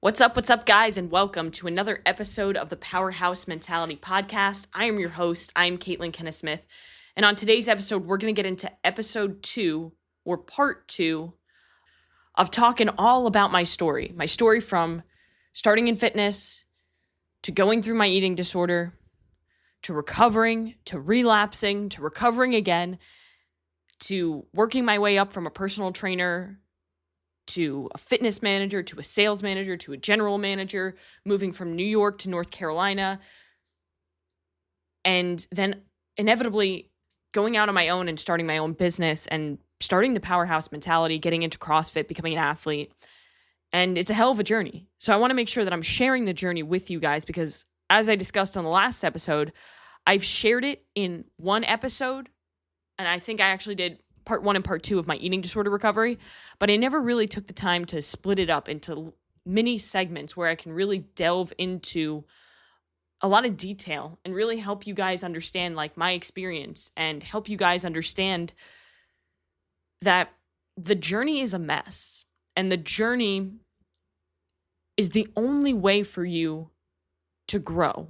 What's up, guys, and welcome to another episode of the Powerhouse Mentality podcast. I am your host. I'm Caitlin Kenneth-Smith, and on today's episode, we're going to get into episode 2, or part 2, of talking all about my story from starting in fitness, to going through my eating disorder, to recovering, to relapsing, to recovering again, to working my way up from a personal trainer to a fitness manager, to a sales manager, to a general manager, moving from New York to North Carolina, and then inevitably going out on my own and starting my own business and starting the Powerhouse Mentality, getting into CrossFit, becoming an athlete. And it's a hell of a journey. So I want to make sure that I'm sharing the journey with you guys because, as I discussed on the last episode, I've shared it in one episode, and I think I actually did part 1 and part 2 of my eating disorder recovery, but I never really took the time to split it up into mini segments where I can really delve into a lot of detail and really help you guys understand like my experience and help you guys understand that the journey is a mess and the journey is the only way for you to grow.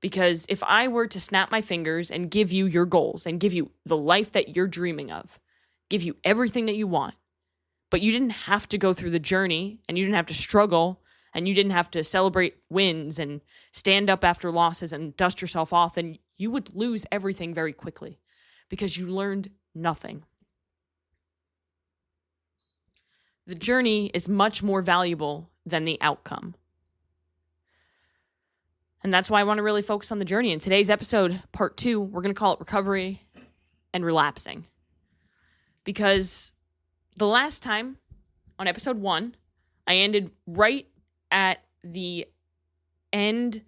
Because if I were to snap my fingers and give you your goals and give you the life that you're dreaming of, give you everything that you want, but you didn't have to go through the journey and you didn't have to struggle and you didn't have to celebrate wins and stand up after losses and dust yourself off, then you would lose everything very quickly because you learned nothing. The journey is much more valuable than the outcome. And that's why I want to really focus on the journey. In today's episode, part 2, we're going to call it Recovery and Relapsing. Because the last time, on episode 1, I ended right at the end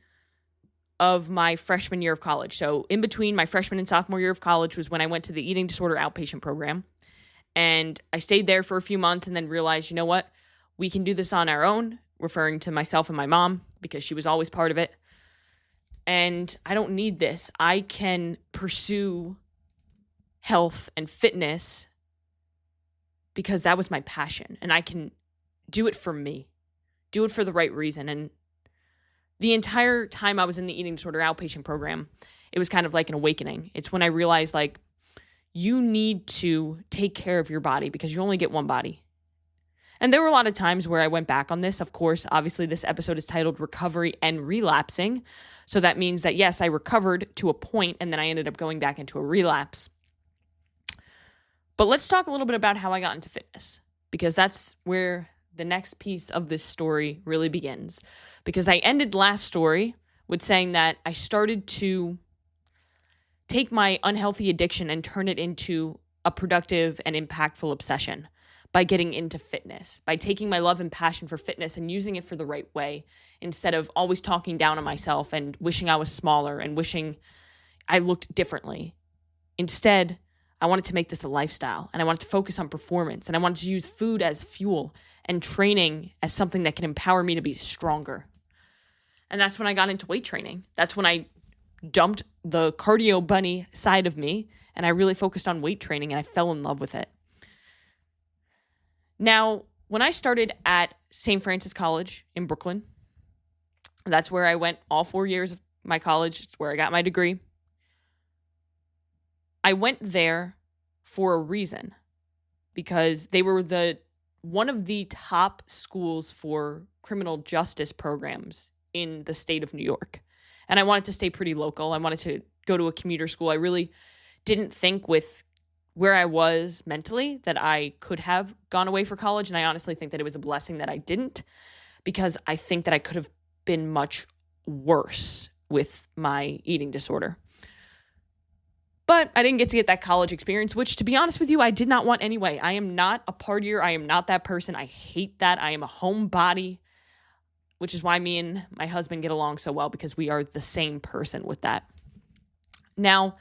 of my freshman year of college. So in between my freshman and sophomore year of college was when I went to the eating disorder outpatient program. And I stayed there for a few months and then realized, you know what? We can do this on our own, referring to myself and my mom because she was always part of it. And I don't need this. I can pursue health and fitness because that was my passion. And I can do it for me, do it for the right reason. And the entire time I was in the eating disorder outpatient program, it was kind of like an awakening. It's when I realized like you need to take care of your body because you only get one body. And there were a lot of times where I went back on this. Of course, obviously, this episode is titled Recovery and Relapsing. So that means that, yes, I recovered to a point and then I ended up going back into a relapse. But let's talk a little bit about how I got into fitness because that's where the next piece of this story really begins. Because I ended last story with saying that I started to take my unhealthy addiction and turn it into a productive and impactful obsession. By getting into fitness, by taking my love and passion for fitness and using it for the right way, instead of always talking down on myself and wishing I was smaller and wishing I looked differently. Instead, I wanted to make this a lifestyle and I wanted to focus on performance and I wanted to use food as fuel and training as something that can empower me to be stronger. And that's when I got into weight training. That's when I dumped the cardio bunny side of me and I really focused on weight training and I fell in love with it. Now, when I started at St. Francis College in Brooklyn, that's where I went all 4 years of my college. It's where I got my degree. I went there for a reason because they were one of the top schools for criminal justice programs in the state of New York. And I wanted to stay pretty local. I wanted to go to a commuter school. I really didn't think with where I was mentally that I could have gone away for college. And I honestly think that it was a blessing that I didn't because I think that I could have been much worse with my eating disorder. But I didn't get to get that college experience, which to be honest with you, I did not want anyway. I am not a partier. I am not that person. I hate that. I am a homebody, which is why me and my husband get along so well because we are the same person with that. Now,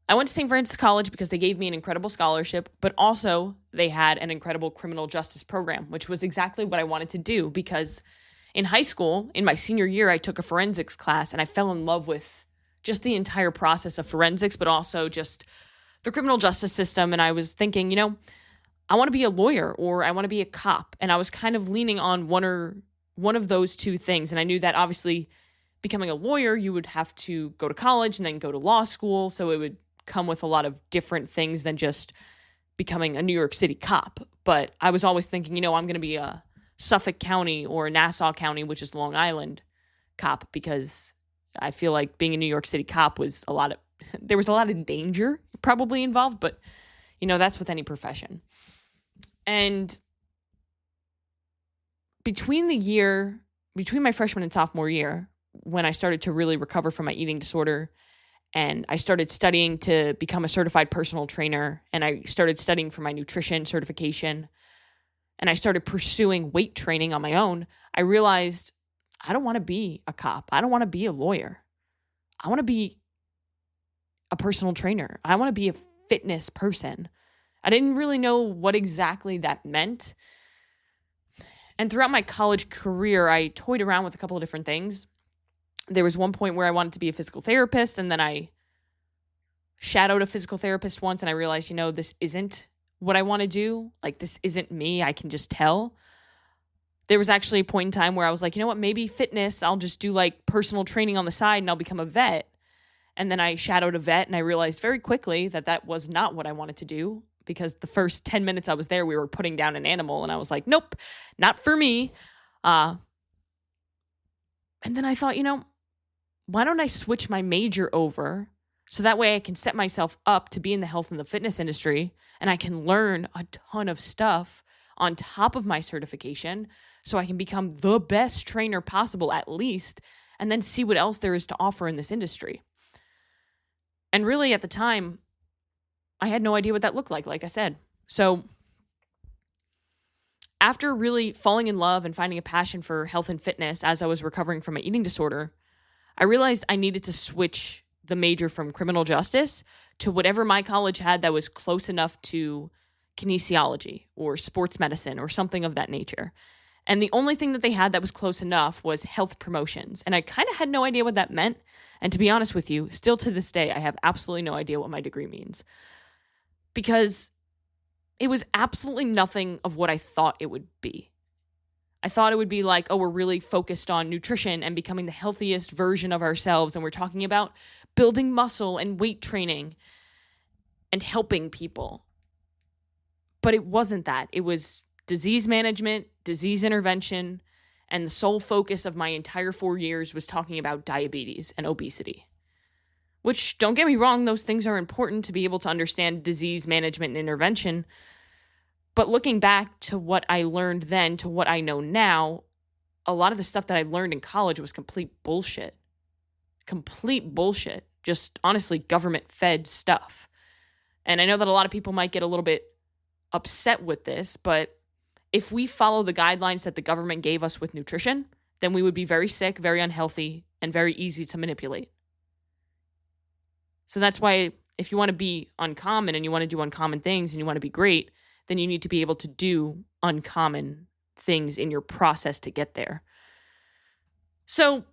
I went to St. Francis College because they gave me an incredible scholarship, but also they had an incredible criminal justice program, which was exactly what I wanted to do because in high school, in my senior year, I took a forensics class and I fell in love with just the entire process of forensics, but also just the criminal justice system. And I was thinking, I want to be a lawyer or I want to be a cop. And I was kind of leaning on one one of those two things. And I knew that obviously becoming a lawyer, you would have to go to college and then go to law school. So it would come with a lot of different things than just becoming a New York City cop. But I was always thinking, I'm going to be a Suffolk County or Nassau County, which is Long Island, cop, because I feel like being a New York City cop was there was a lot of danger probably involved, but that's with any profession. And between my freshman and sophomore year, when I started to really recover from my eating disorder, and I started studying to become a certified personal trainer, and I started studying for my nutrition certification, and I started pursuing weight training on my own, I realized I don't want to be a cop. I don't want to be a lawyer. I want to be a personal trainer. I want to be a fitness person. I didn't really know what exactly that meant. And throughout my college career, I toyed around with a couple of different things. There was one point where I wanted to be a physical therapist, and then I shadowed a physical therapist once, and I realized, this isn't what I want to do. Like, this isn't me. I can just tell. There was actually a point in time where I was like, you know what, maybe fitness, I'll just do like personal training on the side and I'll become a vet. And then I shadowed a vet, and I realized very quickly that was not what I wanted to do, because the first 10 minutes I was there, we were putting down an animal, and I was like, nope, not for me. And then I thought, why don't I switch my major over so that way I can set myself up to be in the health and the fitness industry, and I can learn a ton of stuff on top of my certification so I can become the best trainer possible at least, and then see what else there is to offer in this industry. And really at the time, I had no idea what that looked like I said. So after really falling in love and finding a passion for health and fitness as I was recovering from my eating disorder, I realized I needed to switch the major from criminal justice to whatever my college had that was close enough to kinesiology or sports medicine or something of that nature. And the only thing that they had that was close enough was health promotions. And I kind of had no idea what that meant. And to be honest with you, still to this day, I have absolutely no idea what my degree means, because it was absolutely nothing of what I thought it would be. I thought it would be like, we're really focused on nutrition and becoming the healthiest version of ourselves. And we're talking about building muscle and weight training and helping people. But it wasn't that. It was disease management, disease intervention, and the sole focus of my entire 4 years was talking about diabetes and obesity. Which, don't get me wrong, those things are important to be able to understand disease management and intervention. But looking back to what I learned then to what I know now, a lot of the stuff that I learned in college was complete bullshit. Complete bullshit. Just honestly government-fed stuff. And I know that a lot of people might get a little bit upset with this, but if we follow the guidelines that the government gave us with nutrition, then we would be very sick, very unhealthy, and very easy to manipulate. So that's why if you want to be uncommon and you want to do uncommon things and you want to be great, then you need to be able to do uncommon things in your process to get there. So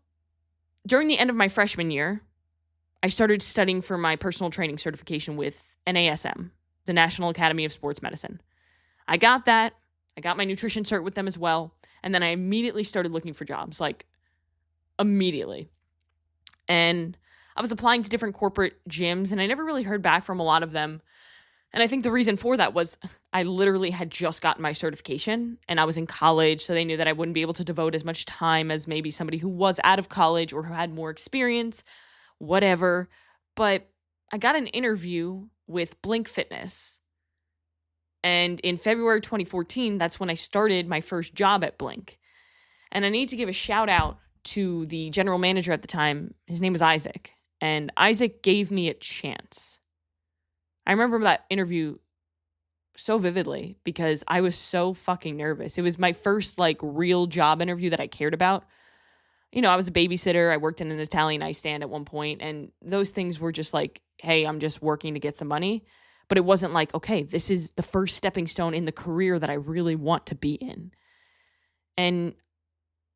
during the end of my freshman year, I started studying for my personal training certification with NASM, the National Academy of Sports Medicine. I got that. I got my nutrition cert with them as well. And then I immediately started looking for jobs, like immediately. And I was applying to different corporate gyms, and I never really heard back from a lot of them. And I think the reason for that was I literally had just gotten my certification, and I was in college, so they knew that I wouldn't be able to devote as much time as maybe somebody who was out of college or who had more experience, whatever. But I got an interview with Blink Fitness. And in February 2014, that's when I started my first job at Blink. And I need to give a shout out to the general manager at the time. His name was Isaac. And Isaac gave me a chance. I remember that interview so vividly because I was so fucking nervous. It was my first real job interview that I cared about. I was a babysitter. I worked in an Italian nightstand at one point, and those things were just like, hey, I'm just working to get some money. But it wasn't like, okay, this is the first stepping stone in the career that I really want to be in. And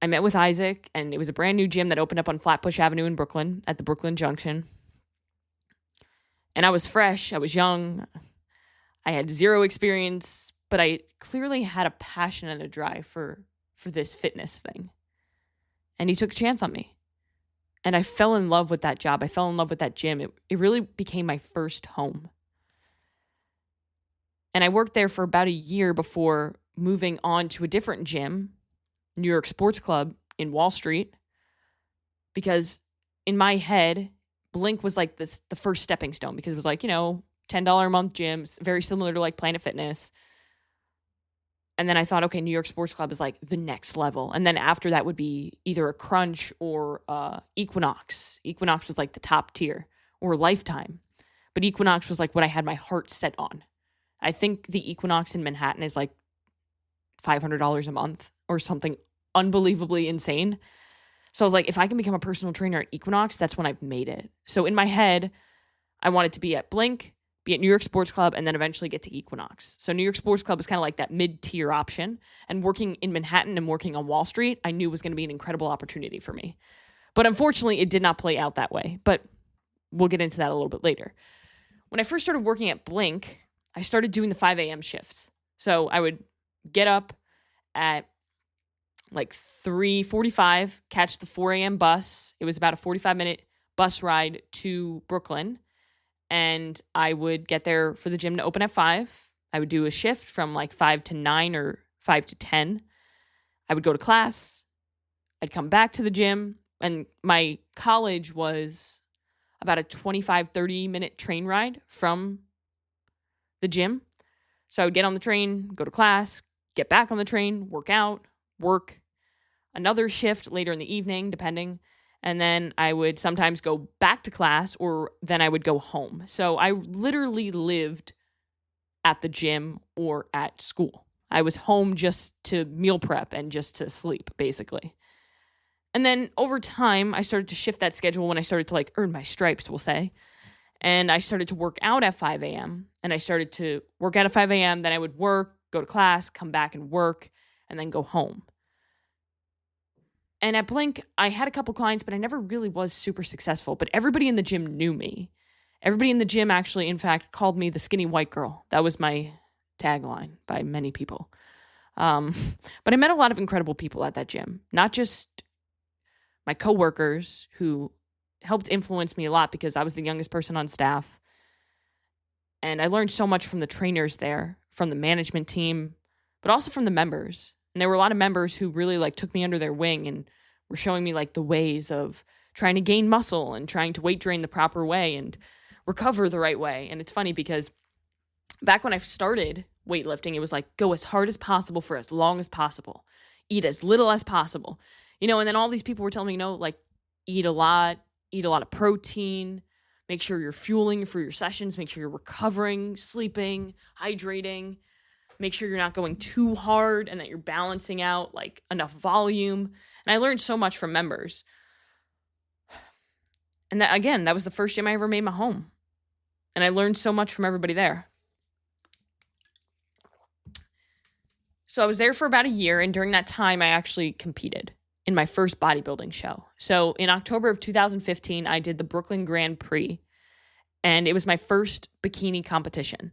I met with Isaac, and it was a brand new gym that opened up on Flatbush Avenue in Brooklyn at the Brooklyn Junction. And I was fresh. I was young. I had zero experience, but I clearly had a passion and a drive for this fitness thing. and he took a chance on me. And I fell in love with that job. I fell in love with that gym. It really became my first home. And I worked there for about a year before moving on to a different gym, New York Sports Club in Wall Street, because in my head, Blink was like the first stepping stone, because it was like, $10 a month gyms, very similar to like Planet Fitness. And then I thought, okay, New York Sports Club is like the next level. And then after that would be either a Crunch or Equinox. Equinox was like the top tier, or Lifetime. But Equinox was like what I had my heart set on. I think the Equinox in Manhattan is like $500 a month or something unbelievably insane. So I was like, if I can become a personal trainer at Equinox, that's when I've made it. So in my head, I wanted to be at Blink, be at New York Sports Club, and then eventually get to Equinox. So New York Sports Club is kind of like that mid-tier option. And working in Manhattan and working on Wall Street, I knew was going to be an incredible opportunity for me. But unfortunately, it did not play out that way. But we'll get into that a little bit later. When I first started working at Blink, I started doing the 5 a.m. shifts. So I would get up at like 3:45, catch the 4 a.m. bus. It was about a 45-minute bus ride to Brooklyn. And I would get there for the gym to open at 5. I would do a shift from like 5 to 9 or 5 to 10. I would go to class. I'd come back to the gym. And my college was about a 25, 30-minute train ride from the gym. So I would get on the train, go to class, get back on the train, work out, work another shift later in the evening, depending. And then I would sometimes go back to class, or then I would go home. So I literally lived at the gym or at school. I was home just to meal prep and just to sleep, basically. And then over time, I started to shift that schedule when I started to like earn my stripes, we'll say. And I started to work out at 5 a.m. And I started to work out at 5 a.m. Then I would work, go to class, come back and work, and then go home. And at Blink, I had a couple clients, but I never really was super successful. But everybody in the gym knew me. Everybody in the gym actually, in fact, called me the skinny white girl. That was my tagline by many people. But I met a lot of incredible people at that gym. Not just my coworkers, who helped influence me a lot because I was the youngest person on staff. And I learned so much from the trainers there, from the management team, but also from the members. And there were a lot of members who really like took me under their wing and were showing me like the ways of trying to gain muscle and trying to weight drain the proper way and recover the right way. And it's funny because back when I started weightlifting, it was like, go as hard as possible for as long as possible, eat as little as possible, and then all these people were telling me, like eat a lot of protein, make sure you're fueling for your sessions, make sure you're recovering, sleeping, hydrating. Make sure you're not going too hard and that you're balancing out like enough volume. And I learned so much from members. And that was the first gym I ever made my home. And I learned so much from everybody there. So I was there for about a year. And during that time, I actually competed in my first bodybuilding show. So in October of 2015, I did the Brooklyn Grand Prix. And it was my first bikini competition.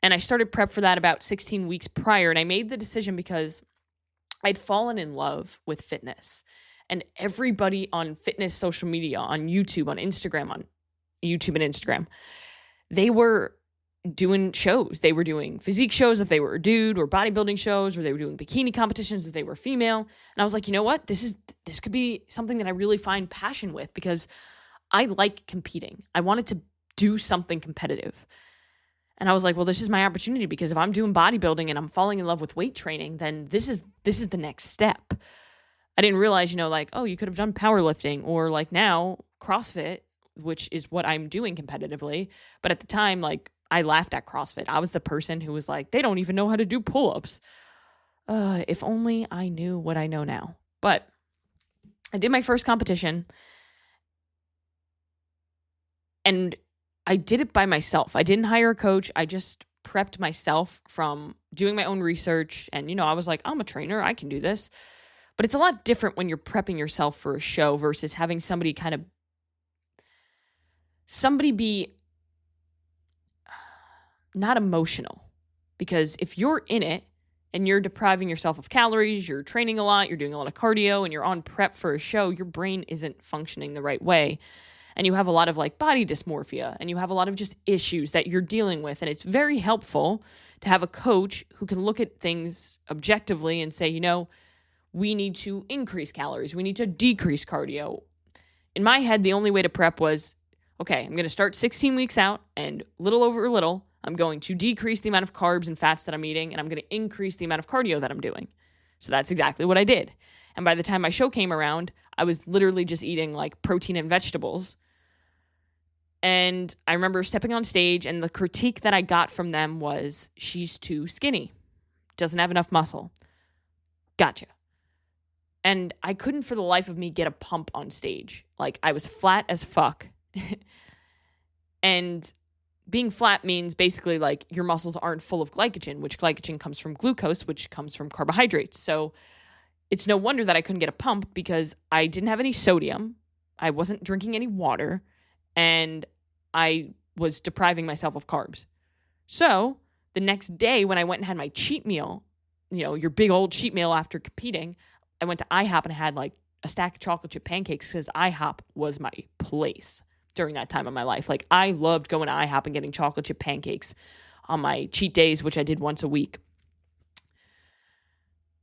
And I started prep for that about 16 weeks prior. And I made the decision because I'd fallen in love with fitness. And everybody on fitness social media, on YouTube, on YouTube and Instagram, they were doing shows. They were doing physique shows if they were a dude, or bodybuilding shows, or they were doing bikini competitions if they were female. And I was like, you know what? This could be something that I really find passion with, because I like competing. I wanted to do something competitive. And I was like, well, this is my opportunity, because if I'm doing bodybuilding and I'm falling in love with weight training, then this is the next step. I didn't realize, you could have done powerlifting, or like now CrossFit, which is what I'm doing competitively. But at the time, I laughed at CrossFit. I was the person who was like, they don't even know how to do pull-ups. If only I knew what I know now. But I did my first competition, and I did it by myself. I didn't hire a coach. I just prepped myself from doing my own research. And, I was like, I'm a trainer. I can do this. But it's a lot different when you're prepping yourself for a show versus having somebody be not emotional. Because if you're in it, and you're depriving yourself of calories, you're training a lot, you're doing a lot of cardio, and you're on prep for a show, your brain isn't functioning the right way. And you have a lot of like body dysmorphia, and you have a lot of just issues that you're dealing with. And it's very helpful to have a coach who can look at things objectively and say, you know, we need to increase calories, we need to decrease cardio. In my head, the only way to prep was, okay, I'm going to start 16 weeks out, and little over little, I'm going to decrease the amount of carbs and fats that I'm eating, and I'm going to increase the amount of cardio that I'm doing. So that's exactly what I did. And by the time my show came around, I was literally just eating like protein and vegetables. And I remember stepping on stage, and the critique that I got from them was, she's too skinny, doesn't have enough muscle. Gotcha. And I couldn't for the life of me get a pump on stage. Like, I was flat as fuck. And being flat means basically like your muscles aren't full of glycogen, which glycogen comes from glucose, which comes from carbohydrates. So it's no wonder that I couldn't get a pump, because I didn't have any sodium, I wasn't drinking any water, and I was depriving myself of carbs. So the next day when I went and had my cheat meal, you know, your big old cheat meal after competing, I went to IHOP and I had like a stack of chocolate chip pancakes, because IHOP was my place during that time of my life. Like, I loved going to IHOP and getting chocolate chip pancakes on my cheat days, which I did once a week.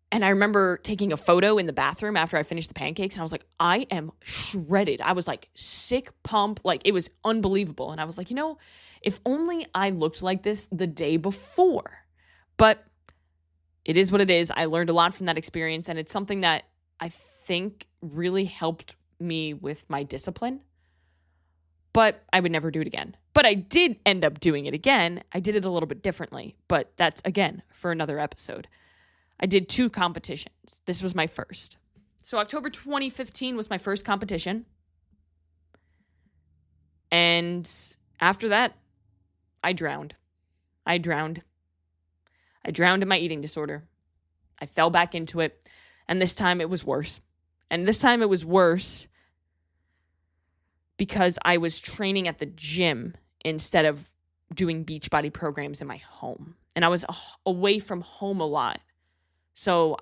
And I remember taking a photo in the bathroom after I finished the pancakes, and I was like, I am shredded. I was like sick pump. Like, it was unbelievable. And I was like, you know, if only I looked like this the day before. But it is what it is. I learned a lot from that experience, and it's something that I think really helped me with my discipline. But I would never do it again. But I did end up doing it again. I did it a little bit differently, but that's, again, for another episode. I did 2 competitions. This was my first. So October 2015 was my first competition. And after that, I drowned. I drowned in my eating disorder. I fell back into it. And this time it was worse. And this time it was worse because I was training at the gym instead of doing Beachbody programs in my home. And I was away from home a lot. So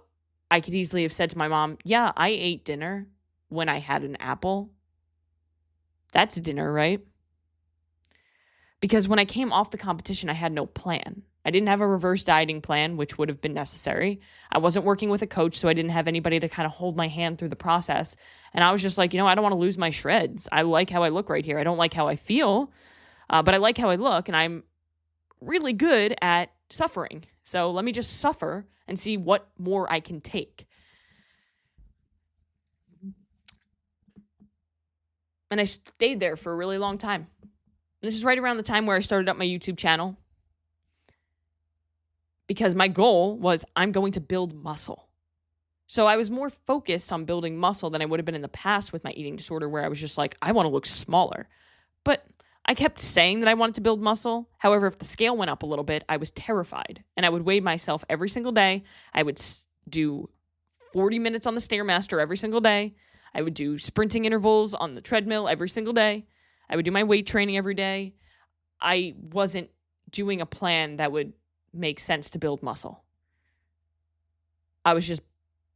I could easily have said to my mom, yeah, I ate dinner when I had an apple. That's dinner, right? Because when I came off the competition, I had no plan. I didn't have a reverse dieting plan, which would have been necessary. I wasn't working with a coach, so I didn't have anybody to kind of hold my hand through the process. And I was just like, you know, I don't want to lose my shreds. I like how I look right here. I don't like how I feel, but I like how I look, and I'm really good at suffering. So let me just suffer and see what more I can take. And I stayed there for a really long time. This is right around the time where I started up my YouTube channel, because my goal was, I'm going to build muscle. So I was more focused on building muscle than I would have been in the past with my eating disorder, where I was just like, I want to look smaller. But I kept saying that I wanted to build muscle. However, if the scale went up a little bit, I was terrified. And I would weigh myself every single day. I would do 40 minutes on the Stairmaster every single day. I would do sprinting intervals on the treadmill every single day. I would do my weight training every day. I wasn't doing a plan that would make sense to build muscle. I was just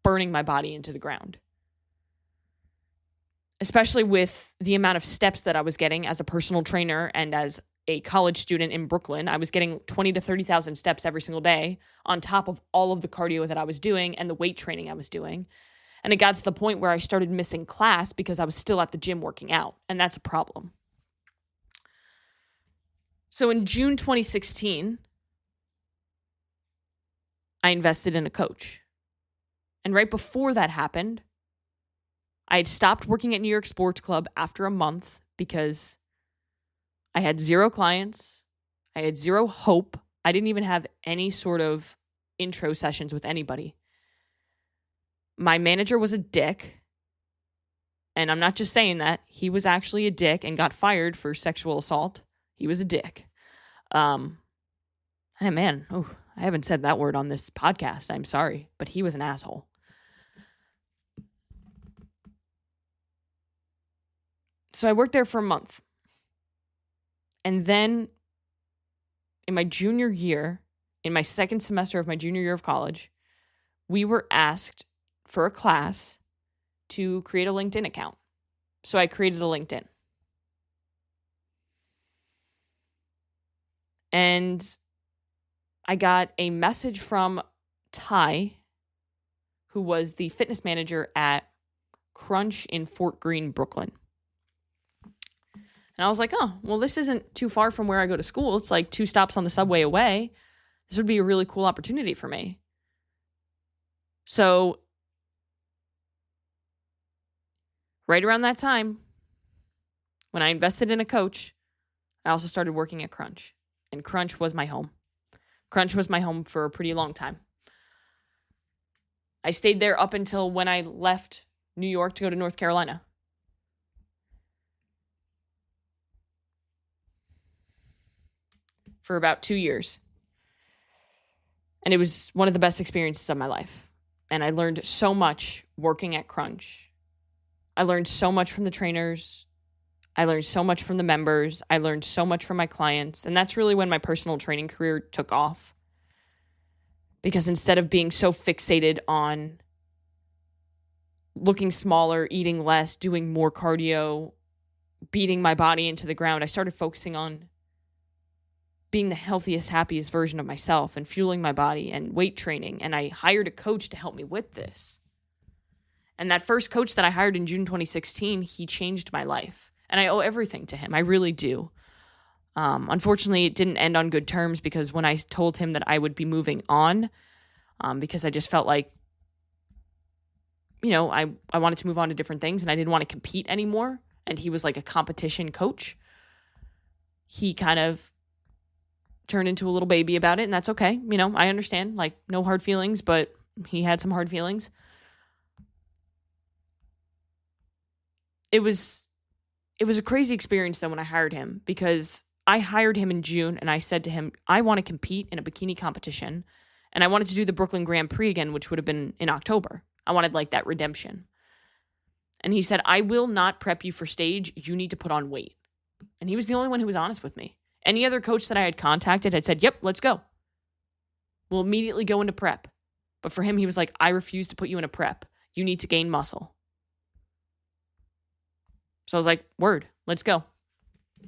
burning my body into the ground. Especially with the amount of steps that I was getting as a personal trainer and as a college student in Brooklyn. I was getting 20 to 30,000 steps every single day on top of all of the cardio that I was doing and the weight training I was doing. And it got to the point where I started missing class because I was still at the gym working out. And that's a problem. So in June 2016, I invested in a coach. And right before that happened, I had stopped working at New York Sports Club after a month because I had 0 clients. I had 0 hope. I didn't even have any sort of intro sessions with anybody. My manager was a dick. And I'm not just saying that. He was actually a dick and got fired for sexual assault. He was a dick. Hey, man, I haven't said that word on this podcast. I'm sorry, but he was an asshole. So I worked there for a month. And then in my junior year, in my second semester of my junior year of college, we were asked for a class to create a LinkedIn account. So I created a LinkedIn. And I got a message from Ty, who was the fitness manager at Crunch in Fort Greene, Brooklyn. And I was like, oh, well, this isn't too far from where I go to school. It's like 2 stops on the subway away. This would be a really cool opportunity for me. So right around that time, when I invested in a coach, I also started working at Crunch. And Crunch was my home. Crunch was my home for a pretty long time. I stayed there up until when I left New York to go to North Carolina. For about 2 years. And it was one of the best experiences of my life. And I learned so much working at Crunch. I learned so much from the trainers. I learned so much from the members. I learned so much from my clients. And that's really when my personal training career took off. Because instead of being so fixated on looking smaller, eating less, doing more cardio, beating my body into the ground, I started focusing on being the healthiest, happiest version of myself and fueling my body and weight training. And I hired a coach to help me with this. And that first coach that I hired in June 2016, he changed my life. And I owe everything to him. I really do. Unfortunately, it didn't end on good terms because when I told him that I would be moving on, because I just felt like, I wanted to move on to different things and I didn't want to compete anymore. And he was like a competition coach. He kind of turned into a little baby about it, and that's okay. I understand, like, no hard feelings, but he had some hard feelings. It was a crazy experience though when I hired him, because I hired him in June and I said to him, I want to compete in a bikini competition and I wanted to do the Brooklyn Grand Prix again, which would have been in October. I wanted like that redemption. And he said, I will not prep you for stage. You need to put on weight. And he was the only one who was honest with me. Any other coach that I had contacted had said, yep, let's go. We'll immediately go into prep. But for him, he was like, I refuse to put you in a prep. You need to gain muscle. So I was like, word, let's go.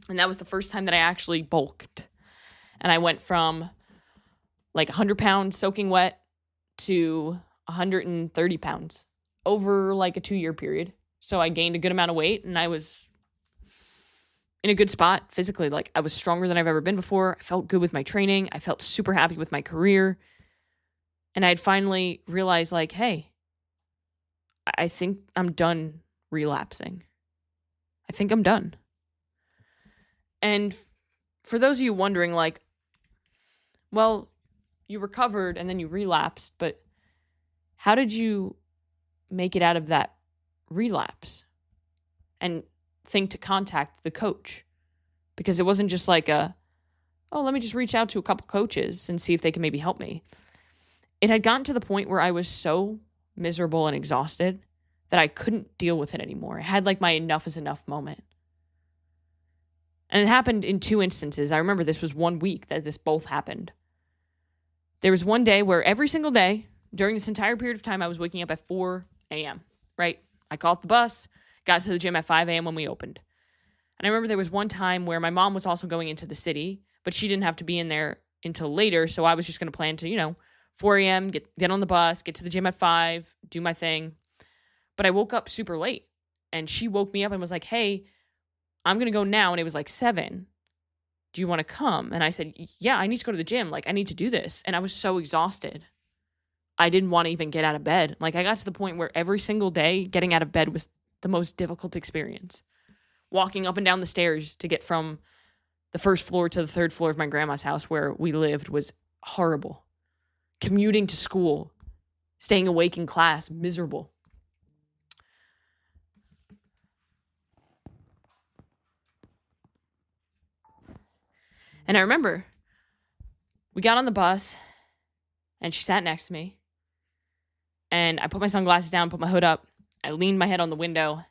And that was the first time that I actually bulked. And I went from like 100 pounds soaking wet to 130 pounds over like a 2-year period. So I gained a good amount of weight and I was in a good spot physically. Like, I was stronger than I've ever been before. I felt good with my training. I felt super happy with my career. And I had finally realized, like, hey, I think I'm done relapsing. I think I'm done. And for those of you wondering, like, well, you recovered and then you relapsed, but how did you make it out of that relapse? And think to contact the coach, because it wasn't just like let me just reach out to a couple coaches and see if they can maybe help me. It had gotten to the point where I was so miserable and exhausted that I couldn't deal with it anymore. I had like my enough is enough moment. And it happened in 2 instances. I remember this was 1 week that this both happened. There was one day where every single day during this entire period of time, I was waking up at 4 a.m., right? I called the bus, got to the gym at 5 a.m. when we opened. And I remember there was one time where my mom was also going into the city, but she didn't have to be in there until later. So I was just going to plan to, 4 a.m., get on the bus, get to the gym at 5, do my thing. But I woke up super late and she woke me up and was like, hey, I'm going to go now. And it was like 7. Do you want to come? And I said, yeah, I need to go to the gym. Like, I need to do this. And I was so exhausted. I didn't want to even get out of bed. Like, I got to the point where every single day getting out of bed was the most difficult experience. Walking up and down the stairs to get from the first floor to the 3rd floor of my grandma's house where we lived was horrible. Commuting to school, staying awake in class, miserable. And I remember we got on the bus and she sat next to me and I put my sunglasses down, put my hood up. I leaned my head on the window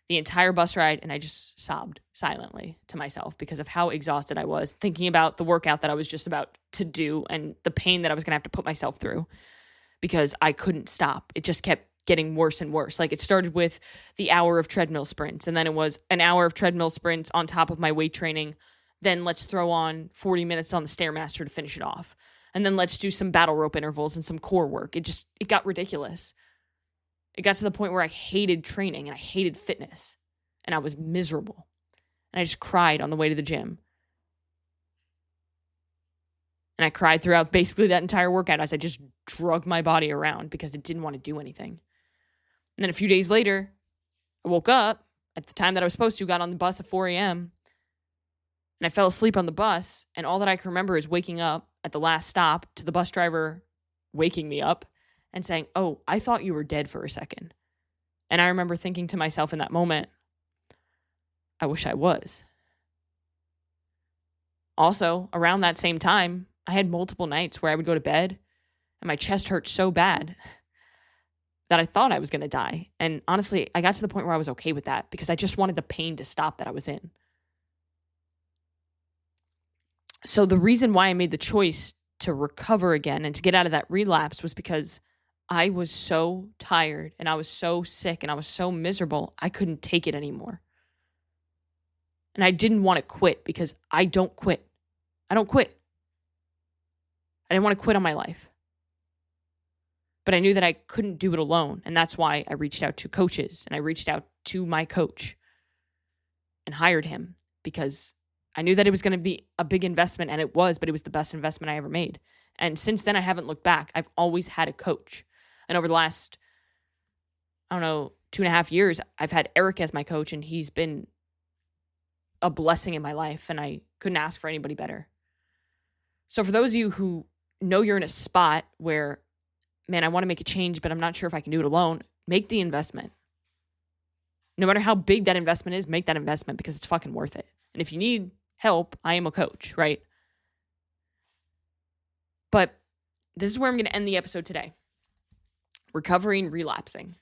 the entire bus ride, and I just sobbed silently to myself because of how exhausted I was, thinking about the workout that I was just about to do and the pain that I was going to have to put myself through because I couldn't stop. It just kept getting worse and worse. Like, it started with the hour of treadmill sprints, and then it was an hour of treadmill sprints on top of my weight training. Then let's throw on 40 minutes on the Stairmaster to finish it off. And then let's do some battle rope intervals and some core work. It got ridiculous. It got to the point where I hated training and I hated fitness, and I was miserable. And I just cried on the way to the gym. And I cried throughout basically that entire workout as I just drug my body around because it didn't want to do anything. And then a few days later, I woke up at the time that I was supposed to, got on the bus at 4 a.m., and I fell asleep on the bus. And all that I can remember is waking up at the last stop to the bus driver waking me up and saying, "Oh, I thought you were dead for a second." And I remember thinking to myself in that moment, I wish I was. Also, around that same time, I had multiple nights where I would go to bed and my chest hurt so bad that I thought I was going to die. And honestly, I got to the point where I was okay with that because I just wanted the pain to stop that I was in. So the reason why I made the choice to recover again and to get out of that relapse was because I was so tired and I was so sick and I was so miserable, I couldn't take it anymore. And I didn't want to quit because I don't quit. I don't quit. I didn't want to quit on my life. But I knew that I couldn't do it alone. And that's why I reached out to coaches and I reached out to my coach and hired him because I knew that it was going to be a big investment, and it was, but it was the best investment I ever made. And since then, I haven't looked back. I've always had a coach. And over the last, 2.5 years, I've had Eric as my coach, and he's been a blessing in my life, and I couldn't ask for anybody better. So for those of you who know you're in a spot where, man, I want to make a change, but I'm not sure if I can do it alone, make the investment. No matter how big that investment is, make that investment because it's fucking worth it. And if you need help, I am a coach, right? But this is where I'm going to end the episode today. Recovering, relapsing.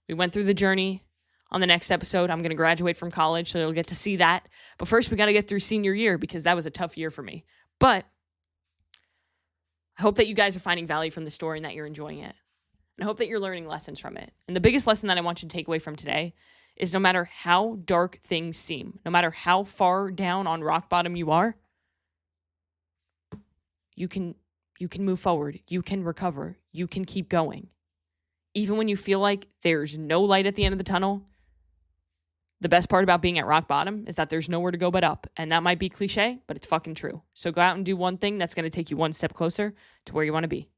We went through the journey. On the next episode, I'm going to graduate from college, so you'll get to see that. But first, we got to get through senior year because that was a tough year for me. But I hope that you guys are finding value from the story and that you're enjoying it. And I hope that you're learning lessons from it. And the biggest lesson that I want you to take away from today is no matter how dark things seem, no matter how far down on rock bottom you are, you can move forward. You can recover. You can keep going. Even when you feel like there's no light at the end of the tunnel, the best part about being at rock bottom is that there's nowhere to go but up. And that might be cliche, but it's fucking true. So go out and do one thing that's going to take you one step closer to where you want to be.